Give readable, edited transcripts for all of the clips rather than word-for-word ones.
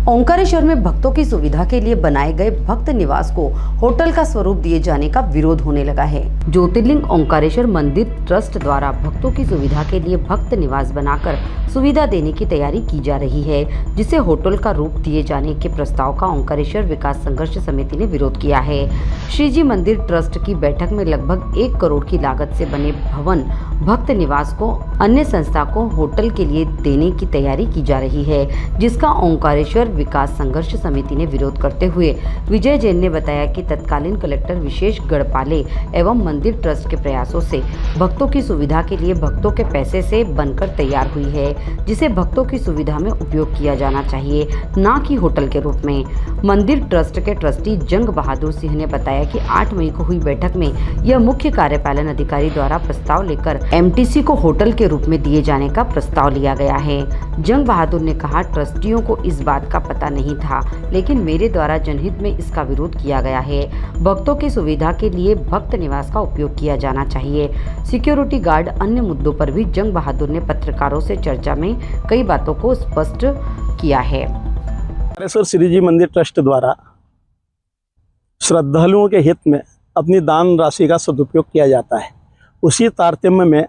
ओंकारेश्वर में भक्तों की सुविधा के लिए बनाए गए भक्त निवास को होटल का स्वरूप दिए जाने का विरोध होने लगा है। ज्योतिर्लिंग ओंकारेश्वर मंदिर ट्रस्ट द्वारा भक्तों की सुविधा के लिए भक्त निवास बनाकर सुविधा देने की तैयारी की जा रही है, जिसे होटल का रूप दिए जाने के प्रस्ताव का ओंकारेश्वर विकास संघर्ष समिति ने विरोध किया है। श्रीजी मंदिर ट्रस्ट की बैठक में लगभग 1 करोड़ की लागत से बने भवन भक्त निवास को अन्य संस्था को होटल के लिए देने की तैयारी की जा रही है, जिसका ओंकारेश्वर विकास संघर्ष समिति ने विरोध करते हुए विजय जैन ने बताया कि तत्कालीन कलेक्टर विशेष गढ़पाले एवं मंदिर ट्रस्ट के प्रयासों से भक्तों की सुविधा के लिए भक्तों के पैसे से बनकर तैयार हुई है, जिसे भक्तों की सुविधा में उपयोग किया जाना चाहिए, न कि होटल के रूप में। मंदिर ट्रस्ट के ट्रस्टी जंग बहादुर सिंह ने बताया कि 8 मई को हुई बैठक में यह मुख्य कार्यपालन अधिकारी द्वारा प्रस्ताव लेकर एमटीसी को होटल के रूप में दिए जाने का प्रस्ताव लिया गया है। जंग बहादुर ने कहा, ट्रस्टियों को इस बात का पता नहीं था, लेकिन मेरे द्वारा जनहित में इसका विरोध किया गया है। भक्तों की सुविधा के लिए भक्त निवास का उपयोग किया जाना चाहिए। सिक्योरिटी गार्ड अन्य मुद्दों पर भी जंग बहादुर ने पत्रकारों से चर्चा में कई बातों को स्पष्ट किया है। ओंकारेश्वर श्रीजी मंदिर ट्रस्ट द्वारा श्रद्धालुओं के हित में अपनी दान राशि का सदुपयोग किया जाता है। उसी तारतम्य में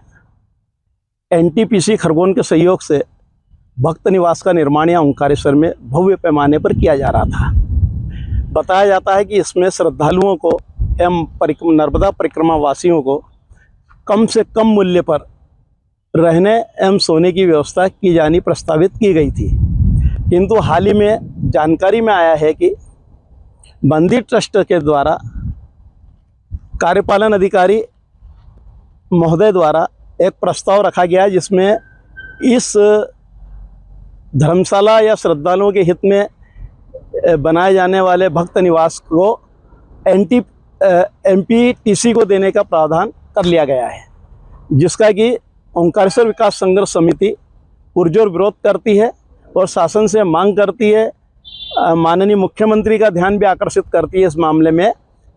एनटीपीसी खरगोन के सहयोग से भक्त निवास का निर्माण यहाँ ओंकारेश्वर में भव्य पैमाने पर किया जा रहा था। बताया जाता है कि इसमें श्रद्धालुओं को एवं नर्मदा परिक्रमा वासियों को कम से कम मूल्य पर रहने एवं सोने की व्यवस्था की जानी प्रस्तावित की गई थी, किंतु हाल ही में जानकारी में आया है कि मंदिर ट्रस्ट के द्वारा कार्यपालन अधिकारी महोदय द्वारा एक प्रस्ताव रखा गया है, जिसमें इस धर्मशाला या श्रद्धालुओं के हित में बनाए जाने वाले भक्त निवास को एमपीटीसी को देने का प्रावधान कर लिया गया है, जिसका कि ओंकारेश्वर विकास संघर्ष समिति पुरजोर विरोध करती है और शासन से मांग करती है, माननीय मुख्यमंत्री का ध्यान भी आकर्षित करती है इस मामले में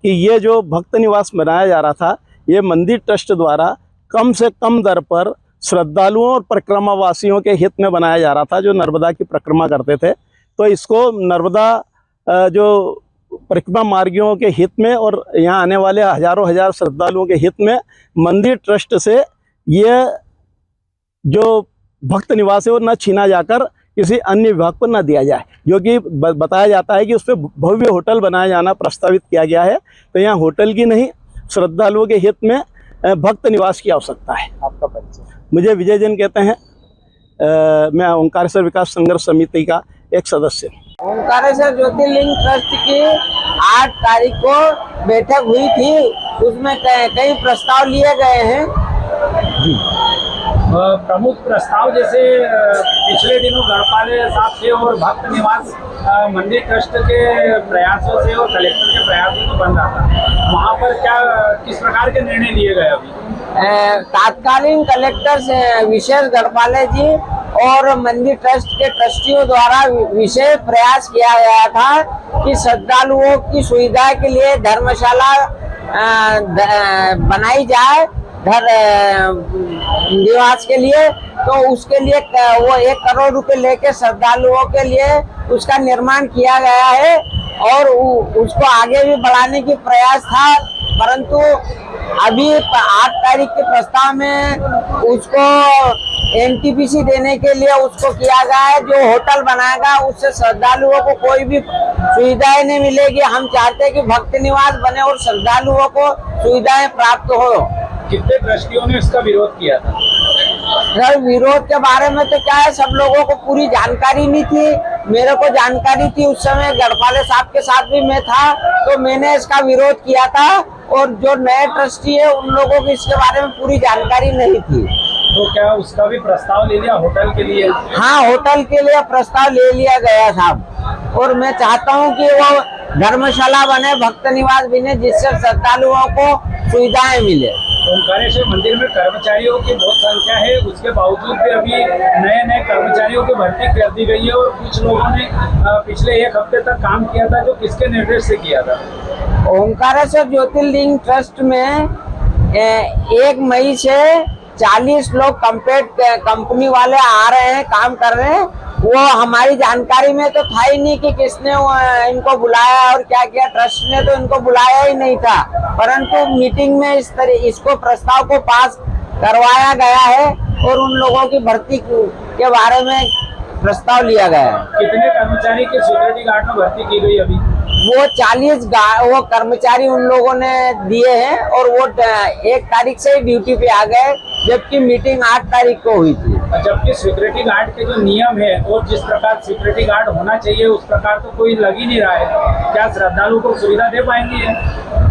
कि ये जो भक्त निवास बनाया जा रहा था, ये मंदिर ट्रस्ट द्वारा कम से कम दर पर श्रद्धालुओं और परिक्रमा वासियों के हित में बनाया जा रहा था, जो नर्मदा की परिक्रमा करते थे। तो इसको नर्मदा जो परिक्रमा मार्गियों के हित में और यहाँ आने वाले हजारों हजार श्रद्धालुओं के हित में मंदिर ट्रस्ट से ये जो भक्त निवास है वो न छीना जाकर किसी अन्य विभाग को न दिया जाए, जो कि बताया जाता है कि उस पर भव्य होटल बनाया जाना प्रस्तावित किया गया है। तो यहाँ होटल की नहीं, श्रद्धालुओं के हित में भक्त निवास की आवश्यकता है। आपका परिचय? मुझे विजय जैन कहते हैं। मैं ओंकारेश्वर विकास संघर्ष समिति का एक सदस्य हूँ। ओंकारेश्वर ज्योतिर्लिंग ट्रस्ट की 8 तारीख को बैठक हुई थी, उसमें कई प्रस्ताव लिए गए हैं। प्रमुख प्रस्ताव जैसे पिछले दिनों गढ़पाले साहब से और भक्त निवास मंदिर ट्रस्ट के प्रयासों से और कलेक्टर के प्रयासों से बन रहा था, वहाँ पर क्या किस प्रकार के निर्णय लिए गए? अभी तात्कालीन कलेक्टर से विशेष गढ़पाले जी और मंदिर ट्रस्ट के ट्रस्टियों द्वारा विशेष प्रयास किया गया था कि श्रद्धालुओं की सुविधा के लिए धर्मशाला बनाई जाए निवास के लिए। तो उसके लिए वो 1 करोड़ रुपए लेके श्रद्धालुओं के लिए उसका निर्माण किया गया है और उसको आगे भी बढ़ाने की प्रयास था, परंतु अभी 8 तारीख के प्रस्ताव में उसको एनटीपीसी देने के लिए उसको किया गया है। जो होटल बनाएगा उससे श्रद्धालुओं को कोई भी सुविधाएं नहीं मिलेगी। हम चाहते हैं कि भक्त निवास बने और श्रद्धालुओं को सुविधाएं प्राप्त हो। कितने ट्रस्टियों ने इसका विरोध किया था? सर, विरोध के बारे में तो क्या है, सब लोगों को पूरी जानकारी नहीं थी। मेरे को जानकारी थी, उस समय गढ़पाले साहब के साथ भी मैं था, तो मैंने इसका विरोध किया था। और जो नए ट्रस्टी है उन लोगों को इसके बारे में पूरी जानकारी नहीं थी। तो क्या उसका भी प्रस्ताव ले लिया होटल के लिए? हाँ, होटल के लिए प्रस्ताव ले लिया गया साहब, और मैं चाहता हूँ कि वो धर्मशाला बने, भक्त निवास बने, जिससे श्रद्धालुओं को सुविधाएं मिले। ओंकारेश्वर मंदिर में कर्मचारियों की बहुत संख्या है, उसके बावजूद भी अभी नए कर्मचारियों की भर्ती कर दी गई है और कुछ लोगों ने पिछले 1 हफ्ते तक काम किया था, जो किसके निर्देश से किया था? ओंकारेश्वर ज्योतिर्लिंग ट्रस्ट में 1 मई से 40 लोग कंप्लीट कंपनी वाले आ रहे हैं, काम कर रहे हैं, वो हमारी जानकारी में तो था ही नहीं कि किसने इनको बुलाया और क्या किया। ट्रस्ट ने तो इनको बुलाया ही नहीं था, परंतु मीटिंग में इसको प्रस्ताव को पास करवाया गया है और उन लोगों की भर्ती के बारे में प्रस्ताव लिया गया है। कितने कर्मचारी की सिक्योरिटी गार्ड में भर्ती की गई अभी? वो 40 वो कर्मचारी उन लोगों ने दिए हैं और वो 1 तारीख से ही ड्यूटी पे आ गए, जबकि मीटिंग 8 तारीख को हुई थी। जबकि सिक्योरिटी गार्ड के जो नियम है और जिस प्रकार सिक्योरिटी गार्ड होना चाहिए उस प्रकार तो कोई लग ही नहीं रहा है। क्या श्रद्धालु को सुविधा दे पाएंगे?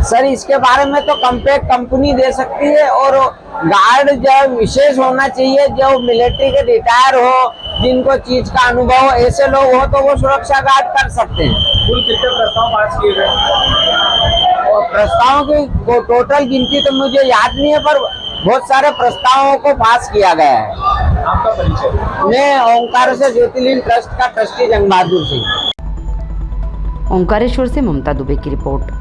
सर, इसके बारे में तो कॉम्पैक्ट कंपनी दे सकती है, और गार्ड जो विशेष होना चाहिए, जो मिलिट्री के रिटायर हो, जिनको चीज का अनुभव हो, ऐसे लोग हो तो वो सुरक्षा गार्ड कर सकते हैं। कुल कितने प्रस्ताव पास किए गए? और प्रस्तावों की टोटल गिनती तो मुझे याद नहीं है, पर बहुत सारे प्रस्तावों को पास किया गया है। आपका परिचय? मैं ओंकारेश्वर ज्योतिर्लिंग ट्रस्ट का ट्रस्टी जंग बहादुर सिंह। ओंकारेश्वर से ममता दुबे की रिपोर्ट।